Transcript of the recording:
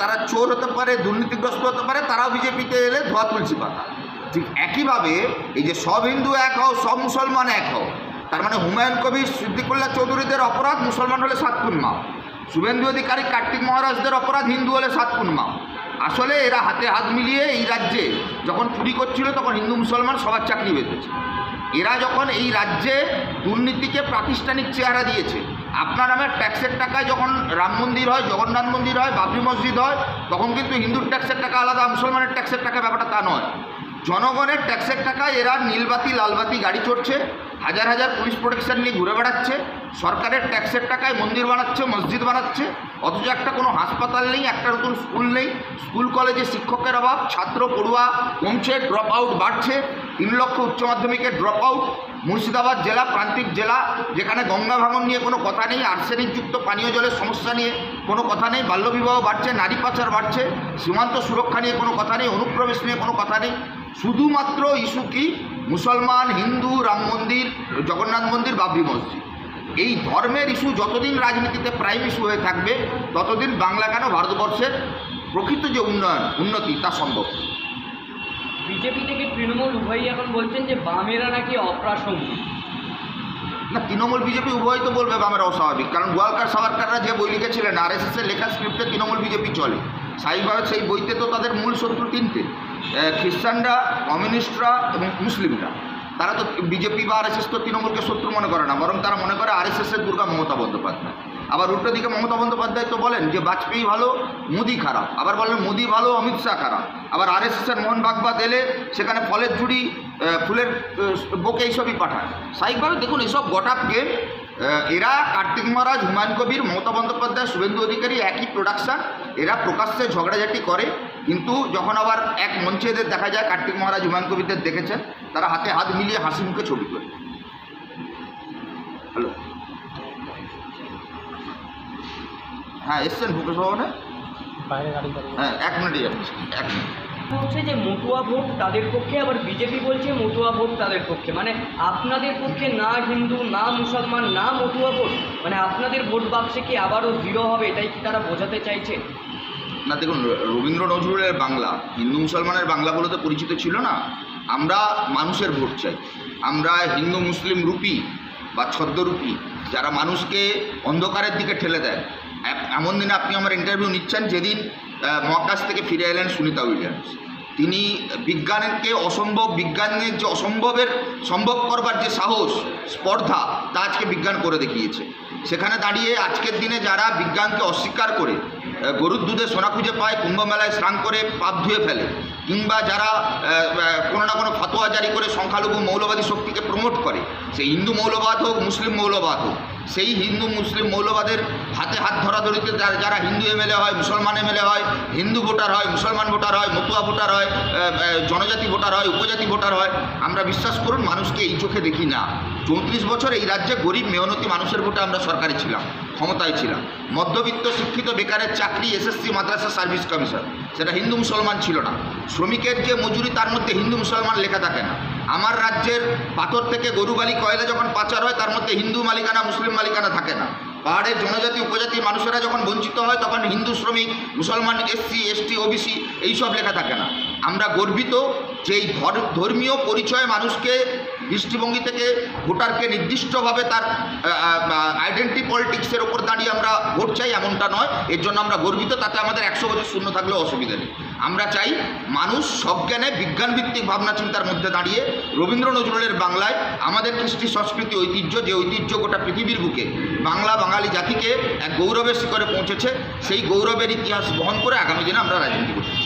তারা চোর হতে পারে, দুর্নীতিগ্রস্ত হতে পারে, তারাও বিজেপিতে এলে ধোয়া তুলসী পাতা। ঠিক একইভাবে এই যে সব হিন্দু এক হও, সব মুসলমান এক হও, তার মানে হুমায়ুন কবির, সিদ্দিকুল্লাহ চৌধুরীদের অপরাধ মুসলমান হলে 7 খুন মাও, শুভেন্দু অধিকারী, কার্তিক মহারাজদের অপরাধ হিন্দু হলে 7 খুন মাও। আসলে এরা হাতে হাত মিলিয়ে এই রাজ্যে যখন চুরি করছিল তখন হিন্দু মুসলমান সবার চাকরি বেঁধেছে। এরা যখন এই রাজ্যে দুর্নীতিকে প্রাতিষ্ঠানিক চেহারা দিয়েছে, আপনার আমার ট্যাক্সের টাকায় যখন রাম মন্দির হয়, জগন্নাথ মন্দির হয়, বাবরি মসজিদ হয়, তখন কিন্তু হিন্দুর ট্যাক্সের টাকা আলাদা, মুসলমানের ট্যাক্সের টাকা, ব্যাপারটা তা নয়। জনগণের ট্যাক্সের টাকায় এরা নীলবাতি লালবাতি গাড়ি চড়ছে, হাজার হাজার পুলিশ প্রোটেকশন নিয়ে ঘুরে বেড়াচ্ছে, সরকারের ট্যাক্সের টাকায় মন্দির বানাচ্ছে, মসজিদ বানাচ্ছে, অথচ একটা কোনো হাসপাতাল নেই, একটা নতুন স্কুল নেই, স্কুল কলেজে শিক্ষকের অভাব, ছাত্র পড়ুয়া কমছে, ড্রপ আউট বাড়ছে, 3 লক্ষ উচ্চ মাধ্যমিকের ড্রপ আউট। মুর্শিদাবাদ জেলা প্রান্তিক জেলা, যেখানে গঙ্গা ভাঙন নিয়ে কোনো কথা নেই, আর্সেনিকযুক্ত পানীয় জলের সমস্যা নিয়ে কোনো কথা নেই, বাল্যবিবাহ বাড়ছে, নারী পাচার বাড়ছে, সীমান্ত সুরক্ষা নিয়ে কোনো কথা নেই, অনুপ্রবেশ নিয়ে কোনো কথা নেই। শুধুমাত্র ইস্যু কি? মুসলমান, হিন্দু, রাম মন্দির, জগন্নাথ মন্দির, বাবরি মসজিদ। এই ধর্মের ইস্যু যতদিন রাজনীতিতে প্রাইম ইস্যু হয়ে থাকবে, ততদিন বাংলা কেন ভারতবর্ষের প্রকৃত যে উন্নতি তা সম্ভব। বিজেপি থেকে তৃণমূল উভয়ই এখন বলছেন যে বামেরা নাকি অপ্রাসঙ্গিক। না, তৃণমূল বিজেপি উভয় তো বলবে বামেরা অস্বাভাবিক, কারণ গোয়ালকার সাভারকাররা যে বই লিখেছিলেন, আরএসএসের লেখা স্ক্রিপ্টে তৃণমূল বিজেপি চলে। স্বাভাবিকভাবে সেই বইতে তো তাদের মূল শত্রু 3টে, খ্রিস্টানরা, কমিউনিস্টরা এবং মুসলিমরা। তারা তো বিজেপি বা আরএসএস তো তৃণমূলকে শত্রু মনে করে না, বরং তারা মনে করে আরএসএসের দুর্গা মমতা বন্দ্যোপাধ্যায়। আবার উল্টো দিকে মমতা বন্দ্যোপাধ্যায় তো বলেন যে বাজপেয়ী ভালো, মোদি খারাপ, আবার বলেন মোদি ভালো, অমিত শাহ খারাপ। আবার আরএসএসের মোহন ভাগবত এলে সেখানে ফলের ঝুড়ি, ফুলের বোকে এইসবই পাঠায়। স্বাভাবিকভাবে দেখুন, এইসব গটাপ গেম। এরা কার্তিক মহারাজ, হুমায়ুন কবির, মমতা বন্দ্যোপাধ্যায়, শুভেন্দু অধিকারী একই প্রোডাকশান। এরা প্রকাশ্যে ঝগড়াঝাটি করে, কিন্তু যখন আবার এক মঞ্চে এদের দেখা যায়, কার্তিক মহারাজ, হুমায়ুন কবিরদের দেখেছেন, তারা হাতে হাত মিলিয়ে হাসি মুখে ছবি তোলে। হ্যালো, হ্যাঁ এসছেন ভূপেশ ভবনে? হ্যাঁ, 1 মিনিটে যাচ্ছি, 1 মিনিট। বলছে যে মতুয়া ভোট তাদের পক্ষে, আবার বিজেপি বলছে মতুয়া ভোট তাদের পক্ষে। মানে আপনাদের পক্ষে না হিন্দু, না মুসলমান, না মতুয়া ভোট, মানে আপনাদের ভোট বাক্সে কি আবারও 0 হবে, এটাই কি তারা বোঝাতে চাইছে? না দেখুন, রবীন্দ্র নজরুলের বাংলা হিন্দু মুসলমানের বাংলা বলে তো পরিচিত ছিল না। আমরা মানুষের ভোট চাই। আমরা হিন্দু মুসলিম রূপী বা ছদ্মরূপী, যারা মানুষকে অন্ধকারের দিকে ঠেলে দেয়। এমন দিনে আপনি আমার ইন্টারভিউ নিচ্ছেন যেদিন মহাকাশ থেকে ফিরে এলেন সুনিতা উইলিয়ামস। তিনি বিজ্ঞানকে অসম্ভব, বিজ্ঞানের যে অসম্ভবের সম্ভব করবার যে সাহস, স্পর্ধা, তা আজকে বিজ্ঞান করে দেখিয়েছে। সেখানে দাঁড়িয়ে আজকের দিনে যারা বিজ্ঞানকে অস্বীকার করে গরুর দুধে সোনা খুঁজে পায়, কুম্ভ মেলায় স্নান করে পাপ ধুয়ে ফেলে, কিংবা যারা কোনো না কোনো ফতোয়া জারি করে সংখ্যালঘু মৌলবাদী শক্তিকে প্রমোট করে, সেই হিন্দু মৌলবাদ হোক, মুসলিম মৌলবাদ হোক, সেই হিন্দু মুসলিম মৌলবাদের হাতে হাত ধরাধরিতে যারা হিন্দু এমএলএ হয়, মুসলমান এমএলএ হয়, হিন্দু ভোটার হয়, মুসলমান ভোটার হয়, মতুয়া ভোটার হয়, জনজাতি ভোটার হয়, উপজাতি ভোটার হয়, আমরা বিশ্বাস করুন মানুষকে এই চোখে দেখি না। 34 বছর এই রাজ্যে গরিব মেহনতি মানুষের ভোটে আমরা সরকারে ছিলাম, ক্ষমতায় ছিলাম। মধ্যবিত্ত শিক্ষিত বেকারের চাকরি, এসএসসি, মাদ্রাসা সার্ভিস কমিশন, সেটা হিন্দু মুসলমান ছিল না। শ্রমিকের যে মজুরি, তার মধ্যে হিন্দু মুসলমান লেখা থাকে না। আমার রাজ্যের পাথর থেকে গরুবালি কয়লা যখন পাচার হয়, তার মধ্যে হিন্দু মালিকানা, মুসলিম মালিকানা থাকে না। পাহাড়ের জনজাতি উপজাতির মানুষেরা যখন বঞ্চিত হয়, তখন হিন্দু শ্রমিক, মুসলমান, এসসি, এসটি, ওবিসি এইসব লেখা থাকে না। আমরা গর্বিত যে এই ধর্মীয় পরিচয়ে মানুষকে দৃষ্টিভঙ্গি থেকে ভোটারকে নির্দিষ্টভাবে তার আইডেন্টি পলিটিক্সের ওপর দাঁড়িয়ে আমরা ভোট চাই, এমনটা নয়। এর জন্য আমরা গর্বিত। তাতে আমাদের 100 বছর শূন্য থাকলেও অসুবিধা নেই। আমরা চাই মানুষ সজ্ঞানে বিজ্ঞানভিত্তিক ভাবনা চিন্তার মধ্যে দাঁড়িয়ে রবীন্দ্র নজরুলের বাংলায় আমাদের কৃষ্টি সংস্কৃতি ঐতিহ্য, যে ঐতিহ্য গোটা পৃথিবীর বুকে বাংলা বাঙালি জাতিকে এক গৌরবের শিখরে পৌঁছেছে, সেই গৌরবের ইতিহাস বহন করে আগামী দিনে আমরা রাজনীতি করছি।